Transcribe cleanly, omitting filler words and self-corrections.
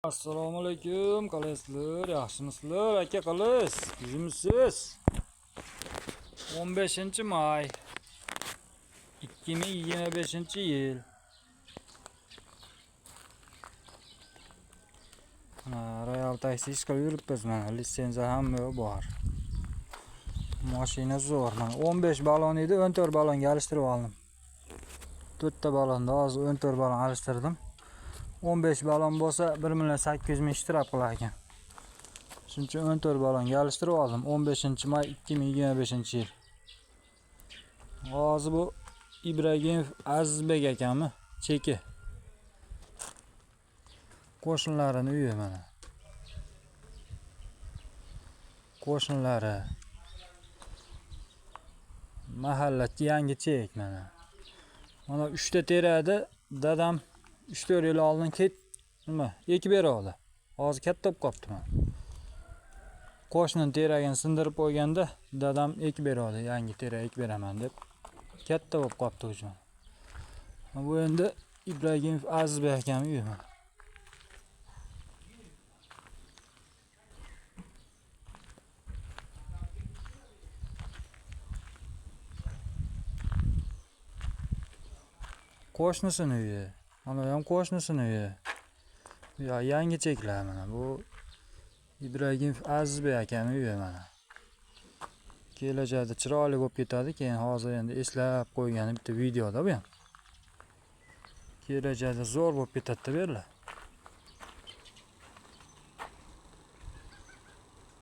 Assalomu alaykum, qalasizlar? Yaxshimisizlar? Aka qalis, bizimsiz. 15-may 2025-yil. Royal taksi ishga yuribmiz mana, litsenziya ham bor. Mashina zo'r. Mana 15 balon edi, 14 balonga alishtirib oldim. 4 ta balonda hozir 14 balon alishtirdim. 15 balon bo'lsa 1.8 million ishtirab qilar ekan. Shuning uchun 14 balonga alishtirib oldim. 15-may 2025-yil. Hozir bu Ibragimov Azizbek akami, cheki. Qo'shnilarini uyi mana. Qo'shnilari. Mahalla yangi chek mana. Mana 3 ta teradi, dadam 3-4 yil oldin ekib beradi. Hozir katta bo'lib qopti mana. Qo'shnining teragini sindirib qo'yganda dadam ekib beradi, yangi terak ekib beraman deb. Katta bo'lib qopti o'zi. Bu endi Ibragimov Azizbek akam uyi mana. Qo'shnisini uyi. Mana ham qo'shnisini uyi. Ya yangi cheklar mana bu Ibragimov Azizbek akami uyi mana. Kelajakda chiroyli bo'lib ketadi, keyin hozir endi eslab qo'ygan bitta videoda bu ham. Kelajakda zo'r bo'lib ketadi-da bu yerlar.